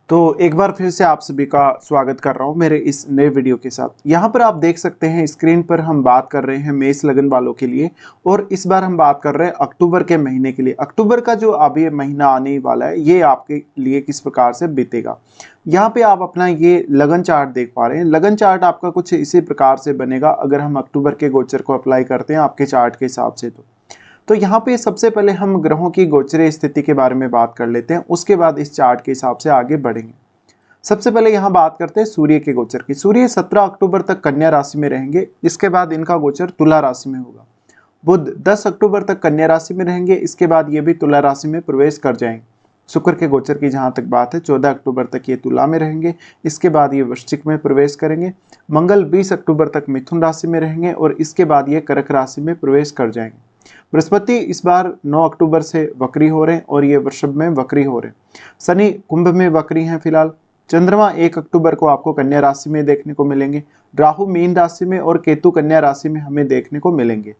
तो एक बार फिर से आप सभी का स्वागत कर रहा हूं मेरे इस नए वीडियो के साथ। यहाँ पर आप देख सकते हैं स्क्रीन पर हम बात कर रहे हैं मेष लगन वालों के लिए। और इस बार हम बात कर रहे हैं अक्टूबर के महीने के लिए। अक्टूबर का जो अब ये महीना आने वाला है ये आपके लिए किस प्रकार से बीतेगा। यहाँ पे आप अपना ये लगन चार्ट देख पा रहे हैं। लगन चार्ट आपका कुछ इसी प्रकार से बनेगा अगर हम अक्टूबर के गोचर को अप्लाई करते हैं आपके चार्ट के हिसाब से। तो यहाँ पे सबसे पहले हम ग्रहों की गोचरीय स्थिति के बारे में बात कर लेते हैं, उसके बाद इस चार्ट के हिसाब से आगे बढ़ेंगे। सबसे पहले यहाँ बात करते हैं सूर्य के गोचर की। सूर्य 17 अक्टूबर तक कन्या राशि में रहेंगे, इसके बाद इनका गोचर तुला राशि में होगा। बुध 10 अक्टूबर तक कन्या राशि में रहेंगे, इसके बाद ये भी तुला राशि में प्रवेश कर जाएंगे। शुक्र के गोचर की जहां तक बात है 14 अक्टूबर तक ये तुला में रहेंगे, इसके बाद ये वृश्चिक में प्रवेश करेंगे। मंगल 20 अक्टूबर तक मिथुन राशि में रहेंगे और इसके बाद ये कर्क राशि में प्रवेश कर जाएंगे। बृहस्पति इस बार 9 अक्टूबर से वक्री हो रहे हैं और ये वृषभ में वक्री हो रहे हैं। शनि कुंभ में वक्री हैं फिलहाल। चंद्रमा 1 अक्टूबर को आपको कन्या राशि में देखने को मिलेंगे। राहु मीन राशि में और केतु कन्या राशि में हमें देखने को मिलेंगे।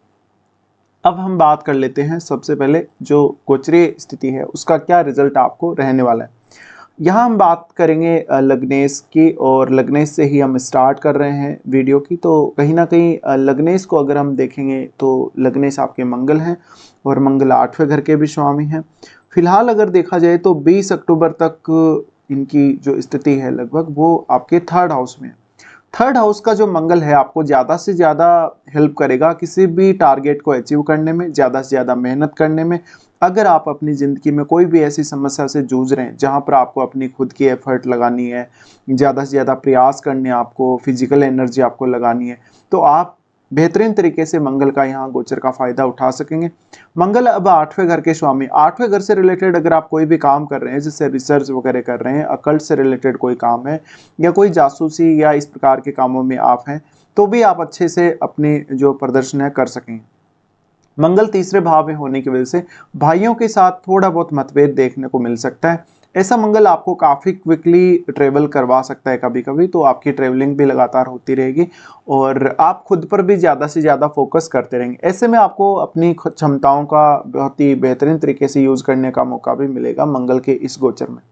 अब हम बात कर लेते हैं सबसे पहले जो गोचरीय स्थिति है उसका क्या रिजल्ट आपको रहने वाला है। यहाँ हम बात करेंगे लग्नेश की, और लग्नेश से ही हम स्टार्ट कर रहे हैं वीडियो की। तो कहीं ना कहीं लग्नेश को अगर हम देखेंगे तो लग्नेश आपके मंगल हैं और मंगल 8वें घर के भी स्वामी हैं। फिलहाल अगर देखा जाए तो 20 अक्टूबर तक इनकी जो स्थिति है लगभग वो आपके 3rd हाउस में है। 3rd हाउस का जो मंगल है आपको ज़्यादा से ज़्यादा हेल्प करेगा किसी भी टारगेट को अचीव करने में, ज़्यादा से ज़्यादा मेहनत करने में। अगर आप अपनी ज़िंदगी में कोई भी ऐसी समस्या से जूझ रहे हैं जहाँ पर आपको अपनी खुद की एफर्ट लगानी है, ज़्यादा से ज़्यादा प्रयास करने, आपको फिजिकल एनर्जी आपको लगानी है, तो आप बेहतरीन तरीके से मंगल का यहाँ गोचर का फायदा उठा सकेंगे। मंगल अब 8वें घर के स्वामी, 8वें घर से रिलेटेड अगर आप कोई भी काम कर रहे हैं, जैसे रिसर्च वगैरह कर रहे हैं, अकल्ट से रिलेटेड कोई काम है या कोई जासूसी या इस प्रकार के कामों में आप हैं, तो भी आप अच्छे से अपने जो प्रदर्शन है कर सकेंगे। मंगल 3रे भाव में होने की वजह से भाइयों के साथ थोड़ा बहुत मतभेद देखने को मिल सकता है। ऐसा मंगल आपको काफ़ी क्विकली ट्रेवल करवा सकता है कभी कभी, तो आपकी ट्रेवलिंग भी लगातार होती रहेगी और आप खुद पर भी ज़्यादा से ज़्यादा फोकस करते रहेंगे। ऐसे में आपको अपनी क्षमताओं का बहुत ही बेहतरीन तरीके से यूज़ करने का मौका भी मिलेगा मंगल के इस गोचर में।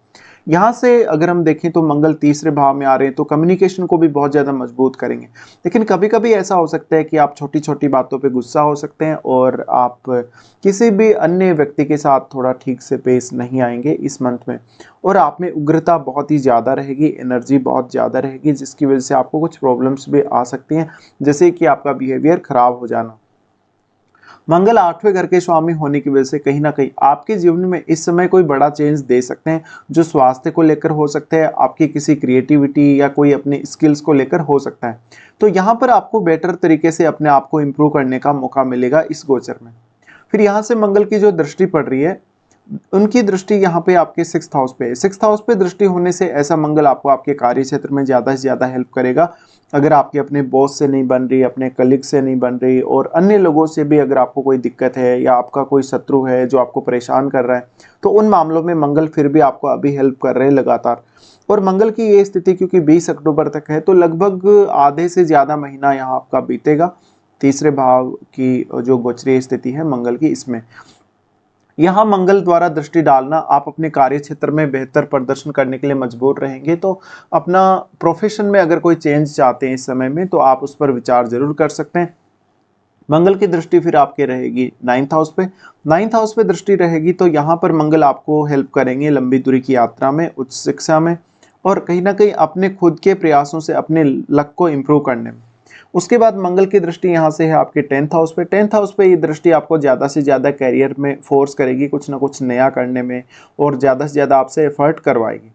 यहाँ से अगर हम देखें तो मंगल 3रे भाव में आ रहे हैं तो कम्युनिकेशन को भी बहुत ज़्यादा मजबूत करेंगे। लेकिन कभी कभी ऐसा हो सकता है कि आप छोटी छोटी बातों पे गुस्सा हो सकते हैं और आप किसी भी अन्य व्यक्ति के साथ थोड़ा ठीक से पेश नहीं आएंगे इस मंथ में, और आप में उग्रता बहुत ही ज़्यादा रहेगी, एनर्जी बहुत ज़्यादा रहेगी, जिसकी वजह से आपको कुछ प्रॉब्लम्स भी आ सकती हैं, जैसे कि आपका बिहेवियर खराब हो जाना। मंगल 8वें घर के स्वामी होने की वजह से कहीं ना कहीं आपके जीवन में इस समय कोई बड़ा चेंज दे सकते हैं, जो स्वास्थ्य को लेकर हो सकता है, आपकी किसी क्रिएटिविटी या कोई अपनी स्किल्स को लेकर हो सकता है। तो यहाँ पर आपको बेटर तरीके से अपने आप को इम्प्रूव करने का मौका मिलेगा इस गोचर में। फिर यहाँ से मंगल की जो दृष्टि पड़ रही है, उनकी दृष्टि यहाँ पे आपके 6th हाउस पे है। 6th हाउस पे दृष्टि होने से ऐसा मंगल आपको आपके कार्य क्षेत्र में ज़्यादा से ज़्यादा हेल्प करेगा। अगर आपके अपने बॉस से नहीं बन रही, अपने कलीग से नहीं बन रही और अन्य लोगों से भी अगर आपको कोई दिक्कत है या आपका कोई शत्रु है जो आपको परेशान कर रहा है, तो उन मामलों में मंगल फिर भी आपको अभी हेल्प कर रहे हैं लगातार। और मंगल की ये स्थिति क्योंकि 20 अक्टूबर तक है तो लगभग आधे से ज़्यादा महीना यहाँ आपका बीतेगा 3रे भाव की जो गोचरीय स्थिति है मंगल की, इसमें यहाँ मंगल द्वारा दृष्टि डालना आप अपने कार्य क्षेत्र में बेहतर प्रदर्शन करने के लिए मजबूर रहेंगे। तो अपना प्रोफेशन में अगर कोई चेंज चाहते हैं इस समय में तो आप उस पर विचार जरूर कर सकते हैं। मंगल की दृष्टि फिर आपके रहेगी 9th हाउस पे। 9th हाउस पे दृष्टि रहेगी तो यहाँ पर मंगल आपको हेल्प करेंगे लंबी दूरी की यात्रा में, उच्च शिक्षा में और कहीं ना कहीं अपने खुद के प्रयासों से अपने लक को इम्प्रूव करने में। उसके बाद मंगल की दृष्टि यहाँ से है आपके 10th हाउस पे। 10th हाउस पे ये दृष्टि आपको ज़्यादा से ज़्यादा कैरियर में फोर्स करेगी कुछ ना कुछ नया करने में और ज़्यादा से ज़्यादा आपसे एफर्ट करवाएगी।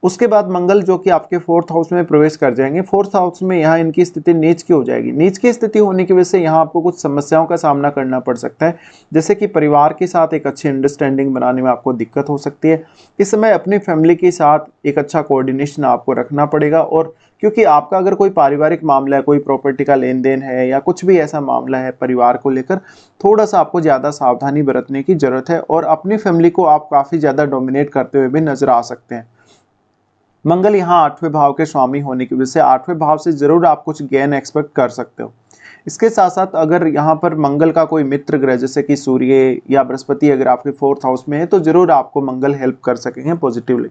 उसके बाद मंगल जो कि आपके 4th हाउस में प्रवेश कर जाएंगे। 4th हाउस में यहाँ इनकी स्थिति नीच की हो जाएगी। नीच की स्थिति होने की वजह से यहाँ आपको कुछ समस्याओं का सामना करना पड़ सकता है, जैसे कि परिवार के साथ एक अच्छी अंडरस्टैंडिंग बनाने में आपको दिक्कत हो सकती है। इस समय अपनी फैमिली के साथ एक अच्छा कोऑर्डिनेशन आपको रखना पड़ेगा, और क्योंकि आपका अगर कोई पारिवारिक मामला है, कोई प्रॉपर्टी का लेन देन है या कुछ भी ऐसा मामला है परिवार को लेकर, थोड़ा सा आपको ज़्यादा सावधानी बरतने की जरूरत है और अपनी फैमिली को आप काफ़ी ज़्यादा डोमिनेट करते हुए भी नजर आ सकते हैं। मंगल यहाँ 8वें भाव के स्वामी होने की वजह से 8वें भाव से जरूर आप कुछ गेन एक्सपेक्ट कर सकते हो। इसके साथ साथ अगर यहाँ पर मंगल का कोई मित्र ग्रह जैसे कि सूर्य या बृहस्पति अगर आपके 4th हाउस में है तो जरूर आपको मंगल हेल्प कर सकेंगे पॉजिटिवली।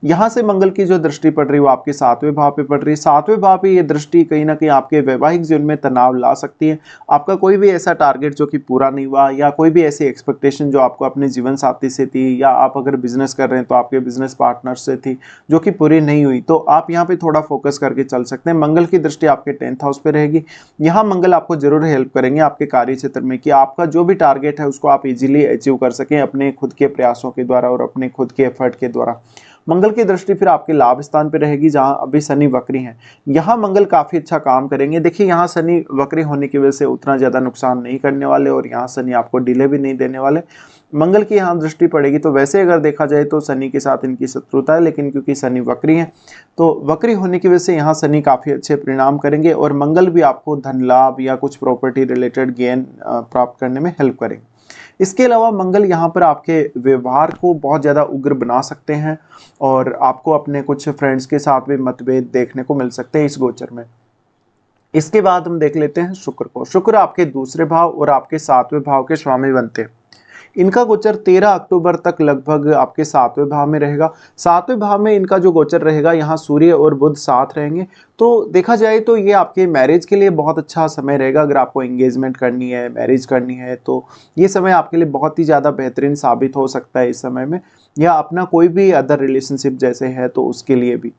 यहाँ से मंगल की जो दृष्टि पड़ रही है वो आपके 7वें भाव पे पड़ रही है। 7वें भाव पे ये दृष्टि कहीं न कहीं आपके वैवाहिक जीवन में तनाव ला सकती है। आपका कोई भी ऐसा टारगेट जो कि पूरा नहीं हुआ या कोई भी ऐसी एक्सपेक्टेशन जो आपको अपने जीवन साथी से थी या आप अगर बिज़नेस कर रहे हैं तो आपके बिज़नेस पार्टनर से थी, जो कि पूरी नहीं हुई, तो आप यहाँ पे थोड़ा फ़ोकस करके चल सकते हैं। मंगल की दृष्टि आपके 10th हाउस पे रहेगी। यहाँ मंगल आपको ज़रूर हेल्प करेंगे आपके कार्य क्षेत्र में कि आपका जो भी टारगेट है उसको आप ईज़िली अचीव कर सकें अपने खुद के प्रयासों के द्वारा और अपने खुद के एफर्ट के द्वारा। मंगल की दृष्टि फिर आपके लाभ स्थान पे रहेगी जहां अभी शनि वक्री हैं। यहाँ मंगल काफी अच्छा काम करेंगे। देखिए यहाँ शनि वक्री होने की वजह से उतना ज्यादा नुकसान नहीं करने वाले और यहाँ शनि आपको डिले भी नहीं देने वाले। मंगल की यहाँ दृष्टि पड़ेगी तो वैसे अगर देखा जाए तो शनि के साथ इनकी शत्रुता है, लेकिन क्योंकि शनि वक्री है तो वक्री होने की वजह से यहाँ शनि काफी अच्छे परिणाम करेंगे और मंगल भी आपको धन लाभ या कुछ प्रॉपर्टी रिलेटेड गेन प्राप्त करने में हेल्प करेंगे। इसके अलावा मंगल यहाँ पर आपके व्यवहार को बहुत ज़्यादा उग्र बना सकते हैं और आपको अपने कुछ फ्रेंड्स के साथ भी मतभेद देखने को मिल सकते हैं इस गोचर में। इसके बाद हम देख लेते हैं शुक्र को। शुक्र आपके दूसरे भाव और आपके 7वें भाव के स्वामी बनते हैं। इनका गोचर 13 अक्टूबर तक लगभग आपके 7वें भाव में रहेगा। 7वें भाव में इनका जो गोचर रहेगा यहाँ सूर्य और बुध साथ रहेंगे। तो देखा जाए तो ये आपके मैरिज के लिए बहुत अच्छा समय रहेगा। अगर आपको एंगेजमेंट करनी है, मैरिज करनी है, तो ये समय आपके लिए बहुत ही ज़्यादा बेहतरीन साबित हो सकता है इस समय में, या अपना कोई भी अदर रिलेशनशिप जैसे है तो उसके लिए भी।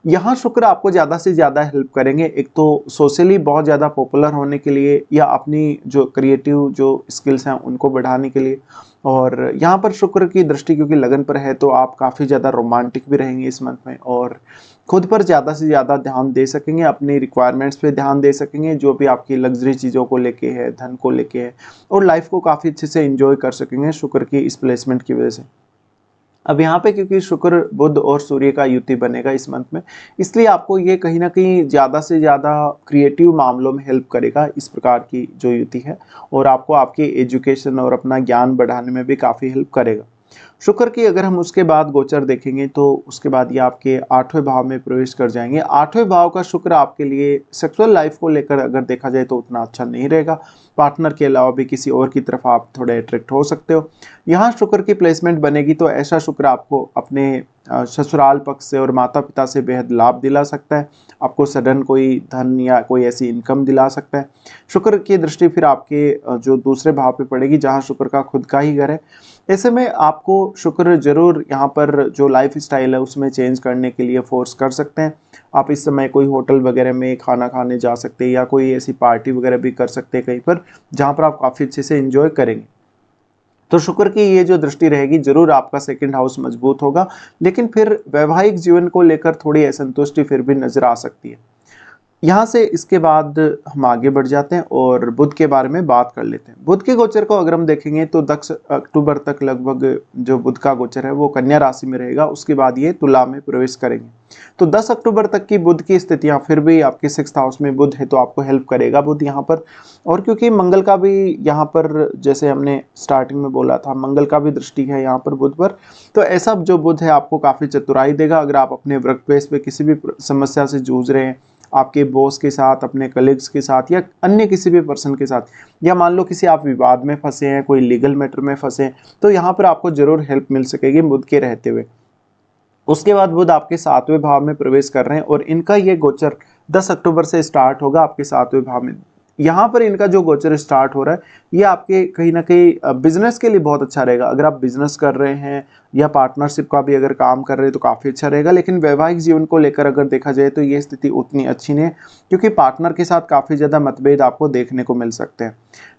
यहाँ शुक्र आपको ज़्यादा से ज़्यादा हेल्प करेंगे, एक तो सोशली बहुत ज़्यादा पॉपुलर होने के लिए या अपनी जो क्रिएटिव जो स्किल्स हैं उनको बढ़ाने के लिए। और यहाँ पर शुक्र की दृष्टि क्योंकि लगन पर है तो आप काफ़ी ज़्यादा रोमांटिक भी रहेंगे इस मंथ में और खुद पर ज़्यादा से ज़्यादा ध्यान दे सकेंगे, अपनी रिक्वायरमेंट्स पे ध्यान दे सकेंगे, जो भी आपकी लग्जरी चीज़ों को लेके है, धन को लेके है, और लाइफ को काफ़ी अच्छे से एंजॉय कर सकेंगे शुक्र की इस प्लेसमेंट की वजह से। अब यहाँ पे क्योंकि शुक्र बुध और सूर्य का युति बनेगा इस मंथ में, इसलिए आपको ये कहीं ना कहीं ज़्यादा से ज़्यादा क्रिएटिव मामलों में हेल्प करेगा इस प्रकार की जो युति है, और आपको आपके एजुकेशन और अपना ज्ञान बढ़ाने में भी काफ़ी हेल्प करेगा। शुक्र की अगर हम उसके बाद गोचर देखेंगे तो उसके बाद ये आपके 8वें भाव में प्रवेश कर जाएंगे। 8वें भाव का शुक्र आपके लिए सेक्सुअल लाइफ को लेकर अगर देखा जाए तो उतना अच्छा नहीं रहेगा। पार्टनर के अलावा भी किसी और की तरफ आप थोड़े अट्रैक्ट हो सकते हो। यहाँ शुक्र की प्लेसमेंट बनेगी तो ऐसा शुक्र आपको अपने ससुराल पक्ष से और माता पिता से बेहद लाभ दिला सकता है। आपको सडन कोई धन या कोई ऐसी इनकम दिला सकता है। शुक्र की दृष्टि फिर आपके जो दूसरे भाव पे पड़ेगी जहाँ शुक्र का खुद का ही घर है। ऐसे में आपको शुक्र जरूर यहाँ पर जो लाइफ स्टाइल है उसमें चेंज करने के लिए फोर्स कर सकते हैं। आप इस समय कोई होटल वगैरह में खाना खाने जा सकते हैं या कोई ऐसी पार्टी वगैरह भी कर सकते हैं कहीं पर जहाँ पर आप काफ़ी अच्छे से एंजॉय करेंगे। तो शुक्र की ये जो दृष्टि रहेगी जरूर आपका सेकंड हाउस मजबूत होगा, लेकिन फिर वैवाहिक जीवन को लेकर थोड़ी असंतुष्टि फिर भी नजर आ सकती है। यहाँ से इसके बाद हम आगे बढ़ जाते हैं और बुध के बारे में बात कर लेते हैं। बुध के गोचर को अगर हम देखेंगे तो 10 अक्टूबर तक लगभग जो बुध का गोचर है वो कन्या राशि में रहेगा, उसके बाद ये तुला में प्रवेश करेंगे। तो 10 अक्टूबर तक की बुध की स्थितियां फिर भी आपके 6th हाउस में बुध है तो आपको हेल्प करेगा बुध यहाँ पर। और क्योंकि मंगल का भी यहाँ पर जैसे हमने स्टार्टिंग में बोला था मंगल का भी दृष्टि है यहाँ पर बुध पर, तो ऐसा जो बुध है आपको काफ़ी चतुराई देगा। अगर आप अपने वर्क प्लेस पे किसी भी समस्या से जूझ रहे हैं, आपके बॉस के साथ, अपने कलीग्स के साथ या अन्य किसी भी पर्सन के साथ, या मान लो किसी आप विवाद में फंसे हैं, कोई लीगल मैटर में फंसे हैं, तो यहाँ पर आपको जरूर हेल्प मिल सकेगी बुध के रहते हुए। उसके बाद बुध आपके 7वें भाव में प्रवेश कर रहे हैं और इनका ये गोचर 10 अक्टूबर से स्टार्ट होगा आपके 7वें भाव में। यहाँ पर इनका जो गोचर स्टार्ट हो रहा है ये आपके कहीं ना कहीं बिजनेस के लिए बहुत अच्छा रहेगा। अगर आप बिजनेस कर रहे हैं या पार्टनरशिप का भी अगर काम कर रहे हैं तो काफ़ी अच्छा रहेगा। लेकिन वैवाहिक जीवन को लेकर अगर देखा जाए तो ये स्थिति उतनी अच्छी नहीं है, क्योंकि पार्टनर के साथ काफ़ी ज़्यादा मतभेद आपको देखने को मिल सकते हैं।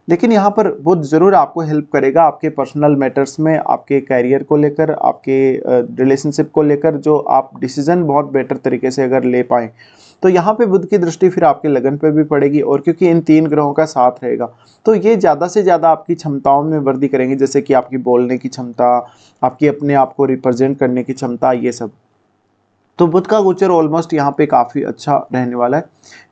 लेकिन यहाँ पर बुध जरूर आपको हेल्प करेगा आपके पर्सनल मैटर्स में, आपके कैरियर को लेकर, आपके रिलेशनशिप को लेकर, जो आप डिसीजन बहुत बेटर तरीके से अगर ले पाएँ। तो यहाँ पे बुध की दृष्टि फिर आपके लगन पे भी पड़ेगी, और क्योंकि इन 3 ग्रहों का साथ रहेगा तो ये ज़्यादा से ज़्यादा आपकी क्षमताओं में वृद्धि करेंगे, जैसे कि आपकी बोलने की क्षमता, आपकी अपने आप को रिप्रेजेंट करने की क्षमता, ये सब। तो बुध का गोचर ऑलमोस्ट यहाँ पे काफ़ी अच्छा रहने वाला है।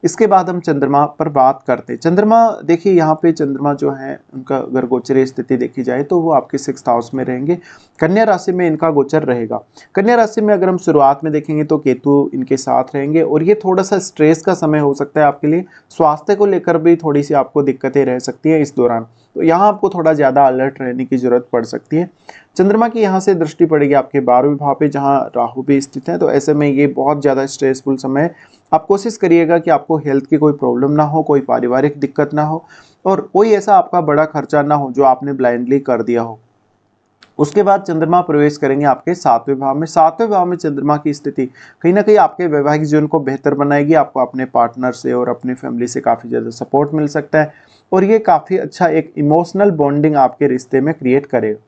इसके बाद हम चंद्रमा पर बात करते हैं। चंद्रमा देखिए यहाँ पे चंद्रमा जो है उनका अगर गोचरीय स्थिति देखी जाए तो वो आपके 6th हाउस में रहेंगे। कन्या राशि में इनका गोचर रहेगा। कन्या राशि में अगर हम शुरुआत में देखेंगे तो केतु इनके साथ रहेंगे और ये थोड़ा सा स्ट्रेस का समय हो सकता है आपके लिए। स्वास्थ्य को लेकर भी थोड़ी सी आपको दिक्कतें रह सकती है इस दौरान, तो यहाँ आपको थोड़ा ज़्यादा अलर्ट रहने की जरूरत पड़ सकती है। चंद्रमा की यहाँ से दृष्टि पड़ेगी आपके 12वें भाव पे, जहाँ राहु भी स्थित है, तो ऐसे में ये बहुत ज़्यादा स्ट्रेसफुल समय है। आप कोशिश करिएगा कि आपको हेल्थ की कोई प्रॉब्लम ना हो, कोई पारिवारिक दिक्कत ना हो और कोई ऐसा आपका बड़ा खर्चा ना हो जो आपने ब्लाइंडली कर दिया हो। उसके बाद चंद्रमा प्रवेश करेंगे आपके 7वें भाव में। 7वें भाव में चंद्रमा की स्थिति कहीं ना कहीं आपके वैवाहिक जीवन को बेहतर बनाएगी। आपको अपने पार्टनर से और अपनी फैमिली से काफ़ी ज़्यादा सपोर्ट मिल सकता है और ये काफ़ी अच्छा एक इमोशनल बॉन्डिंग आपके रिश्ते में क्रिएट करेगा।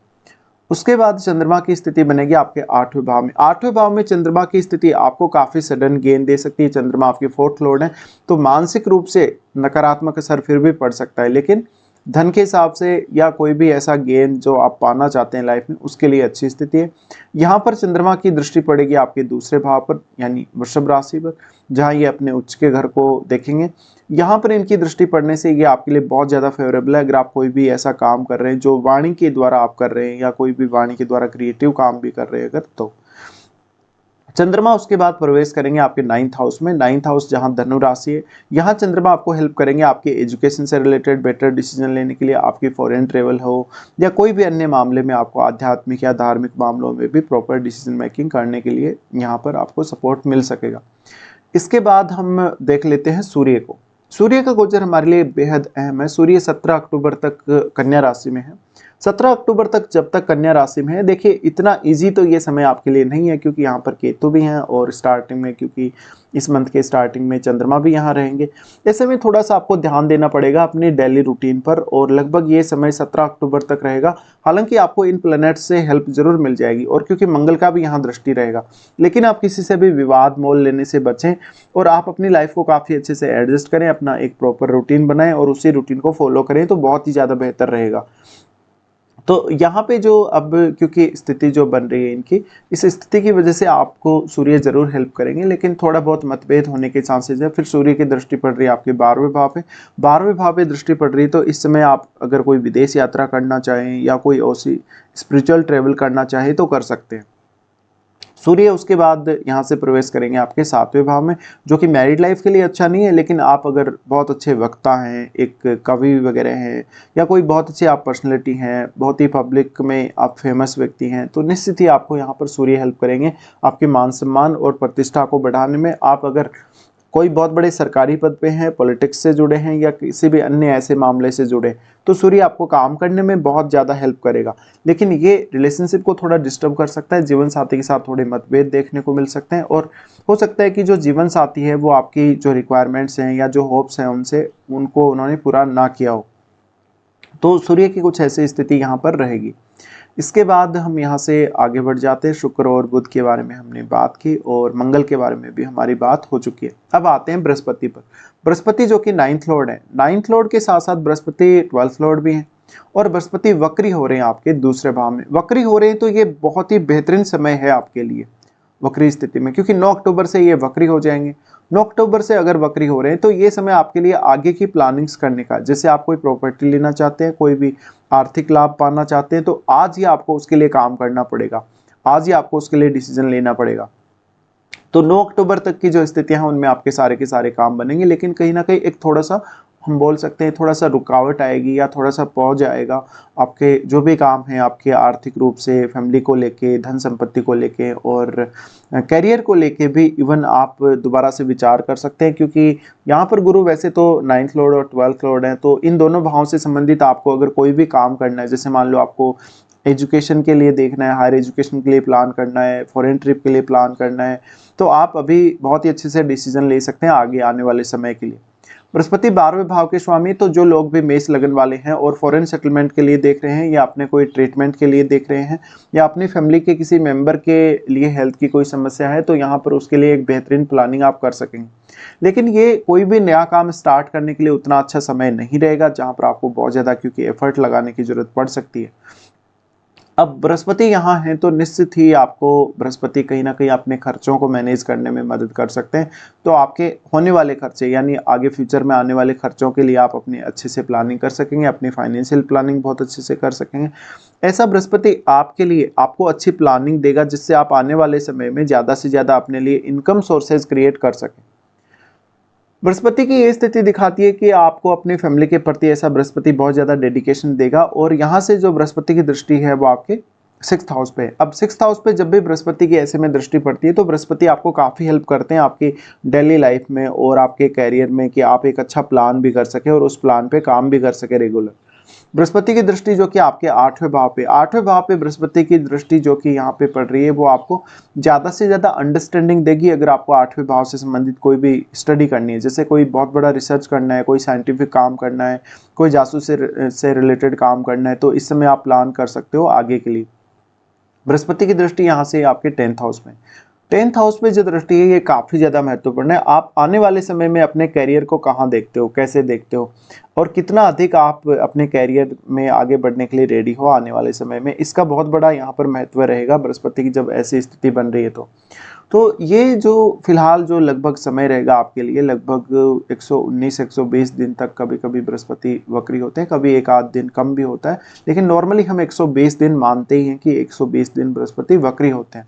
उसके बाद चंद्रमा की स्थिति बनेगी आपके 8वें भाव में। 8वें भाव में चंद्रमा की स्थिति आपको काफ़ी सडन गेन दे सकती है। चंद्रमा आपके 4th लॉर्ड है, तो मानसिक रूप से नकारात्मक असर फिर भी पड़ सकता है, लेकिन धन के हिसाब से या कोई भी ऐसा गेन जो आप पाना चाहते हैं लाइफ में, उसके लिए अच्छी स्थिति है। यहाँ पर चंद्रमा की दृष्टि पड़ेगी आपके दूसरे भाव पर, यानी वृषभ राशि पर, जहाँ ये अपने उच्च के घर को देखेंगे। यहाँ पर इनकी दृष्टि पड़ने से ये आपके लिए बहुत ज़्यादा फेवरेबल है। अगर आप कोई भी ऐसा काम कर रहे हैं जो वाणी के द्वारा आप कर रहे हैं या कोई भी वाणी के द्वारा क्रिएटिव काम भी कर रहे हैं अगर, तो चंद्रमा उसके बाद प्रवेश करेंगे आपके 9th हाउस में। 9th हाउस जहां धनु राशि है, यहाँ चंद्रमा आपको हेल्प करेंगे आपके एजुकेशन से रिलेटेड बेटर डिसीजन लेने के लिए, आपकी फॉरेन ट्रेवल हो या कोई भी अन्य मामले में आपको आध्यात्मिक या धार्मिक मामलों में भी प्रॉपर डिसीजन मेकिंग करने के लिए यहाँ पर आपको सपोर्ट मिल सकेगा। इसके बाद हम देख लेते हैं सूर्य को। सूर्य का गोचर हमारे लिए बेहद अहम है। सूर्य 17 अक्टूबर तक कन्या राशि में है। 17 अक्टूबर तक जब तक कन्या राशि में है, देखिए इतना इजी तो ये समय आपके लिए नहीं है, क्योंकि यहाँ पर केतु भी हैं और स्टार्टिंग में, क्योंकि इस मंथ के स्टार्टिंग में चंद्रमा भी यहाँ रहेंगे। ऐसे में थोड़ा सा आपको ध्यान देना पड़ेगा अपनी डेली रूटीन पर, और लगभग ये समय 17 अक्टूबर तक रहेगा। हालांकि आपको इन प्लैनेट्स से हेल्प जरूर मिल जाएगी, और क्योंकि मंगल का भी यहाँ दृष्टि रहेगा, लेकिन आप किसी से भी विवाद मोल लेने से बचें और आप अपनी लाइफ को काफ़ी अच्छे से एडजस्ट करें, अपना एक प्रॉपर रूटीन बनाएं और उसी रूटीन को फॉलो करें, तो बहुत ही ज़्यादा बेहतर रहेगा। तो यहाँ पे जो अब क्योंकि स्थिति जो बन रही है इनकी, इस स्थिति की वजह से आपको सूर्य जरूर हेल्प करेंगे, लेकिन थोड़ा बहुत मतभेद होने के चांसेस है। फिर सूर्य की दृष्टि पड़ रही है आपके 12वें भाव पे। 12वें भाव पे दृष्टि पड़ रही है, तो इस समय आप अगर कोई विदेश यात्रा करना चाहें या कोई ऐसी स्पिरिचुअल ट्रेवल करना चाहें तो कर सकते हैं। सूर्य उसके बाद यहाँ से प्रवेश करेंगे आपके 7वें भाव में, जो कि मैरिड लाइफ के लिए अच्छा नहीं है, लेकिन आप अगर बहुत अच्छे वक्ता हैं, एक कवि वगैरह हैं, या कोई बहुत अच्छे आप पर्सनैलिटी हैं, बहुत ही पब्लिक में आप फेमस व्यक्ति हैं, तो निश्चित ही आपको यहाँ पर सूर्य हेल्प करेंगे आपके मान सम्मान और प्रतिष्ठा को बढ़ाने में। आप अगर कोई बहुत बड़े सरकारी पद पे हैं, पॉलिटिक्स से जुड़े हैं या किसी भी अन्य ऐसे मामले से जुड़े, तो सूर्य आपको काम करने में बहुत ज़्यादा हेल्प करेगा। लेकिन ये रिलेशनशिप को थोड़ा डिस्टर्ब कर सकता है, जीवन साथी के साथ थोड़े मतभेद देखने को मिल सकते हैं, और हो सकता है कि जो जीवन साथी है वो आपकी जो रिक्वायरमेंट्स हैं या जो होप्स हैं उनसे उनको उन्होंने पूरा ना किया हो, तो सूर्य की कुछ ऐसी स्थिति यहाँ पर रहेगी। इसके बाद हम यहाँ से आगे बढ़ जाते हैं। शुक्र और बुध के बारे में हमने बात की और मंगल के बारे में भी हमारी बात हो चुकी है। अब आते हैं बृहस्पति पर। बृहस्पति जो कि 9th लॉर्ड है, 9th लॉर्ड के साथ साथ बृहस्पति 12th लॉर्ड भी हैं, और बृहस्पति वक्री हो रहे हैं आपके दूसरे भाव में। वक्री हो रहे हैं तो ये बहुत ही बेहतरीन समय है आपके लिए वक्री स्थिति में, क्योंकि 9 अक्टूबर से ये वक्री हो जाएंगे। 9 अक्टूबर से अगर वक्री हो रहे हैं तो ये समय आपके लिए आगे की प्लानिंग्स करने का, जैसे आप कोई प्रॉपर्टी लेना चाहते हैं, कोई भी आर्थिक लाभ पाना चाहते हैं, तो आज ही आपको उसके लिए काम करना पड़ेगा, आज ही आपको उसके लिए डिसीजन लेना पड़ेगा। तो 9 अक्टूबर तक की जो स्थितियां हैं उनमें आपके सारे के सारे काम बनेंगे, लेकिन कहीं ना कहीं एक थोड़ा सा हम बोल सकते हैं थोड़ा सा रुकावट आएगी या थोड़ा सा पहुंच जाएगा। आपके जो भी काम हैं आपके आर्थिक रूप से, फैमिली को लेके, धन संपत्ति को लेके और करियर को लेके भी इवन आप दोबारा से विचार कर सकते हैं, क्योंकि यहाँ पर गुरु वैसे तो 9th लॉर्ड और 12th लॉर्ड हैं, तो इन दोनों भावों से संबंधित आपको अगर कोई भी काम करना है, जैसे मान लो आपको एजुकेशन के लिए देखना है, हायर एजुकेशन के लिए प्लान करना है, फॉरेन ट्रिप के लिए प्लान करना है, तो आप अभी बहुत ही अच्छे से डिसीजन ले सकते हैं आगे आने वाले समय के लिए। बृहस्पति 12वें भाव के स्वामी, तो जो लोग भी मेष लगन वाले हैं और फॉरेन सेटलमेंट के लिए देख रहे हैं, या अपने कोई ट्रीटमेंट के लिए देख रहे हैं, या अपनी फैमिली के किसी मेंबर के लिए हेल्थ की कोई समस्या है, तो यहाँ पर उसके लिए एक बेहतरीन प्लानिंग आप कर सकेंगे। लेकिन ये कोई भी नया काम स्टार्ट करने के लिए उतना अच्छा समय नहीं रहेगा, जहाँ पर आपको बहुत ज़्यादा क्योंकि एफर्ट लगाने की जरूरत पड़ सकती है। अब बृहस्पति यहाँ है तो निश्चित ही आपको बृहस्पति कहीं ना कहीं अपने खर्चों को मैनेज करने में मदद कर सकते हैं। तो आपके होने वाले खर्चे यानी आगे फ्यूचर में आने वाले खर्चों के लिए आप अपनी अच्छे से प्लानिंग कर सकेंगे, अपनी फाइनेंशियल प्लानिंग बहुत अच्छे से कर सकेंगे। ऐसा बृहस्पति आपके लिए आपको अच्छी प्लानिंग देगा जिससे आप आने वाले समय में ज़्यादा से ज़्यादा अपने लिए इनकम सोर्सेज क्रिएट कर सकें। बृहस्पति की ये स्थिति दिखाती है कि आपको अपनी फैमिली के प्रति ऐसा बृहस्पति बहुत ज़्यादा डेडिकेशन देगा, और यहाँ से जो बृहस्पति की दृष्टि है वो आपके 6th हाउस पे। अब 6th हाउस पे जब भी बृहस्पति की ऐसे में दृष्टि पड़ती है तो बृहस्पति आपको काफ़ी हेल्प करते हैं आपकी डेली लाइफ में और आपके कैरियर में, कि आप एक अच्छा प्लान भी कर सके और उस प्लान पे काम भी कर सके रेगुलर। बृहस्पति की दृष्टि जो कि आपके 8वें भाव पे बृहस्पति की दृष्टि जो कि यहाँ पे पड़ रही है वो आपको ज़्यादा से ज़्यादा अंडरस्टैंडिंग देगी। अगर आपको 8वें भाव से संबंधित कोई भी स्टडी करनी है, जैसे कोई बहुत बड़ा रिसर्च करना है, कोई साइंटिफिक काम करना है, कोई जासूस से रिलेटेड काम करना है, तो इस समय आप प्लान कर सकते हो आगे के लिए। बृहस्पति की दृष्टि यहाँ से आपके 10th हाउस में, 10th हाउस में जो दृष्टि है ये काफ़ी ज़्यादा महत्वपूर्ण है। आप आने वाले समय में अपने कैरियर को कहाँ देखते हो, कैसे देखते हो, और कितना अधिक आप अपने कैरियर में आगे बढ़ने के लिए रेडी हो आने वाले समय में, इसका बहुत बड़ा यहाँ पर महत्व रहेगा बृहस्पति की जब ऐसी स्थिति बन रही है। तो ये जो फिलहाल जो लगभग समय रहेगा आपके लिए, लगभग 119-120 दिन तक कभी कभी बृहस्पति वक्री होते हैं, कभी एक आध दिन कम भी होता है, लेकिन नॉर्मली हम 120 दिन मानते ही हैं कि 120 दिन बृहस्पति वक्री होते हैं।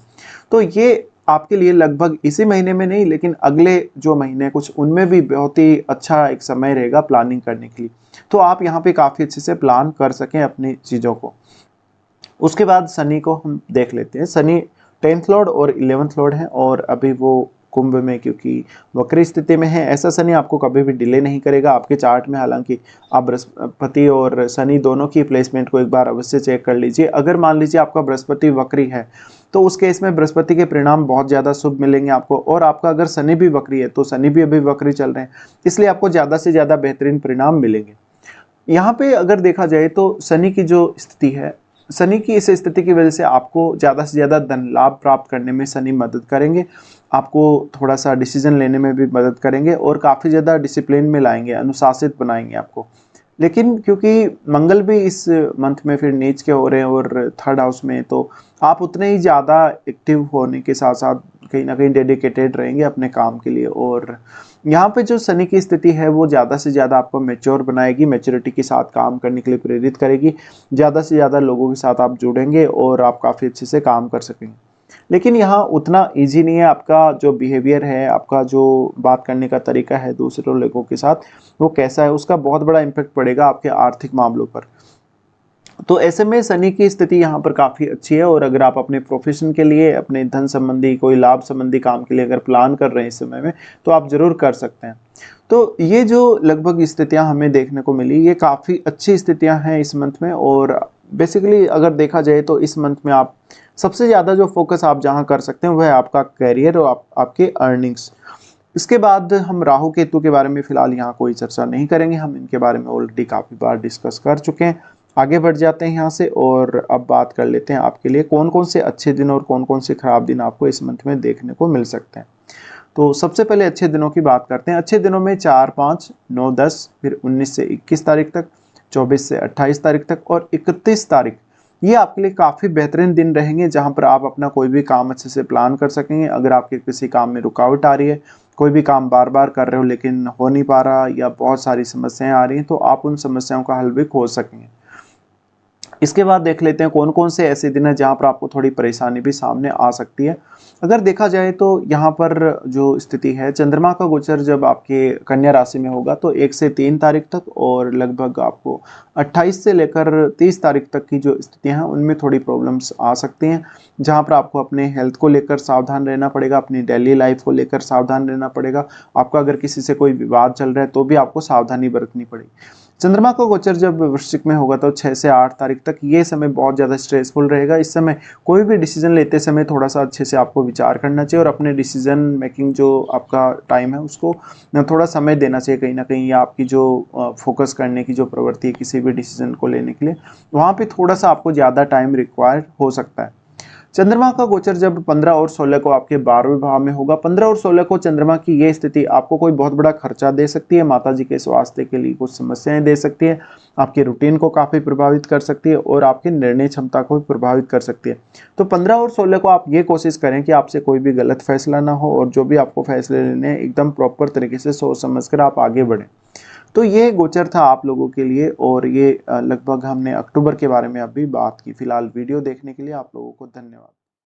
तो ये आपके लिए लगभग इसी महीने में नहीं, लेकिन अगले जो महीने कुछ उनमें भी बहुत ही अच्छा एक समय रहेगा प्लानिंग करने के लिए। तो आप यहाँ पे काफ़ी अच्छे से प्लान कर सकें अपनी चीज़ों को। उसके बाद शनि को हम देख लेते हैं। शनि 10th लॉर्ड और 11th लॉर्ड है, और अभी वो कुंभ में क्योंकि वक्री स्थिति में है, ऐसा शनि आपको कभी भी डिले नहीं करेगा आपके चार्ट में। हालांकि आप बृहस्पति और शनि दोनों की प्लेसमेंट को एक बार अवश्य चेक कर लीजिए। अगर मान लीजिए आपका बृहस्पति वक्री है तो उस केस में बृहस्पति के परिणाम बहुत ज़्यादा शुभ मिलेंगे आपको, और आपका अगर शनि भी वक्री है तो शनि भी अभी वक्री चल रहे हैं, इसलिए आपको ज़्यादा से ज़्यादा बेहतरीन परिणाम मिलेंगे। यहाँ पे अगर देखा जाए तो शनि की जो स्थिति है, शनि की इस स्थिति की वजह से आपको ज़्यादा से ज़्यादा धन लाभ प्राप्त करने में शनि मदद करेंगे, आपको थोड़ा सा डिसीजन लेने में भी मदद करेंगे और काफ़ी ज़्यादा डिसिप्लिन में लाएंगे, अनुशासित बनाएंगे आपको। लेकिन क्योंकि मंगल भी इस मंथ में फिर नीच के हो रहे हैं और 3rd हाउस में, तो आप उतने ही ज़्यादा एक्टिव होने के साथ साथ कहीं ना कहीं डेडिकेटेड रहेंगे अपने काम के लिए। और यहाँ पे जो शनि की स्थिति है वो ज़्यादा से ज़्यादा आपको मैच्योर बनाएगी, मैच्योरिटी के साथ काम करने के लिए प्रेरित करेगी, ज़्यादा से ज़्यादा लोगों के साथ आप जुड़ेंगे और आप काफ़ी अच्छे से काम कर सकेंगे। लेकिन यहाँ उतना इजी नहीं है, आपका जो बिहेवियर है, आपका जो बात करने का तरीका है दूसरे लोगों के साथ, वो कैसा है, उसका बहुत बड़ा इम्पैक्ट पड़ेगा आपके आर्थिक मामलों पर। तो ऐसे में शनि की स्थिति यहाँ पर काफ़ी अच्छी है, और अगर आप अपने प्रोफेशन के लिए, अपने धन संबंधी कोई लाभ संबंधी काम के लिए अगर प्लान कर रहे हैं इस समय में, तो आप जरूर कर सकते हैं। तो ये जो लगभग स्थितियाँ हमें देखने को मिली, ये काफ़ी अच्छी स्थितियाँ हैं इस मंथ में। और बेसिकली अगर देखा जाए तो इस मंथ में आप सबसे ज़्यादा जो फोकस आप जहाँ कर सकते हैं वह है आपका कैरियर और आपके अर्निंग्स। इसके बाद हम राहु केतु के बारे में फिलहाल यहाँ कोई चर्चा नहीं करेंगे, हम इनके बारे में ऑलरेडी काफ़ी बार डिस्कस कर चुके हैं। आगे बढ़ जाते हैं यहाँ से, और अब बात कर लेते हैं आपके लिए कौन कौन से अच्छे दिन और कौन कौन से खराब दिन आपको इस मंथ में देखने को मिल सकते हैं। तो सबसे पहले अच्छे दिनों की बात करते हैं। अच्छे दिनों में 4, 5, 9, 10, फिर 19 से 21 तारीख तक, 24 से 28 तारीख तक और 31 तारीख, ये आपके लिए काफ़ी बेहतरीन दिन रहेंगे, जहाँ पर आप अपना कोई भी काम अच्छे से प्लान कर सकेंगे। अगर आपके किसी काम में रुकावट आ रही है, कोई भी काम बार बार कर रहे हो लेकिन हो नहीं पा रहा, या बहुत सारी समस्याएं आ रही हैं, तो आप उन समस्याओं का हल भी खोज सकेंगे। इसके बाद देख लेते हैं कौन कौन से ऐसे दिन हैं जहाँ पर आपको थोड़ी परेशानी भी सामने आ सकती है। अगर देखा जाए तो यहाँ पर जो स्थिति है, चंद्रमा का गोचर जब आपके कन्या राशि में होगा तो 1 से 3 तारीख तक, और लगभग आपको 28 से लेकर 30 तारीख तक की जो स्थितियाँ हैं उनमें थोड़ी प्रॉब्लम्स आ सकती हैं, जहाँ पर आपको अपने हेल्थ को लेकर सावधान रहना पड़ेगा, अपनी डेली लाइफ को लेकर सावधान रहना पड़ेगा। आपका अगर किसी से कोई विवाद चल रहा है तो भी आपको सावधानी बरतनी पड़ेगी। चंद्रमा का गोचर जब वृश्चिक में होगा तो 6 से 8 तारीख तक ये समय बहुत ज़्यादा स्ट्रेसफुल रहेगा। इस समय कोई भी डिसीजन लेते समय थोड़ा सा अच्छे से आपको विचार करना चाहिए, और अपने डिसीजन मेकिंग जो आपका टाइम है उसको थोड़ा समय देना चाहिए कहीं ना कहीं, या आपकी जो फोकस करने की जो प्रवृत्ति है किसी भी डिसीजन को लेने के लिए, वहाँ पे थोड़ा सा आपको ज़्यादा टाइम रिक्वायर्ड हो सकता है। चंद्रमा का गोचर जब 15 और 16 को आपके 12वें भाव में होगा, 15 और 16 को चंद्रमा की ये स्थिति आपको कोई बहुत बड़ा खर्चा दे सकती है, माता जी के स्वास्थ्य के लिए कुछ समस्याएं दे सकती है, आपके रूटीन को काफी प्रभावित कर सकती है और आपकी निर्णय क्षमता को भी प्रभावित कर सकती है। तो 15 और 16 को आप ये कोशिश करें कि आपसे कोई भी गलत फैसला ना हो और जो भी आपको फैसले लेने हैं एकदम प्रॉपर तरीके से सोच समझ कर आप आगे बढ़ें। तो ये गोचर था आप लोगों के लिए और ये लगभग हमने अक्टूबर के बारे में अभी बात की। फिलहाल वीडियो देखने के लिए आप लोगों को धन्यवाद।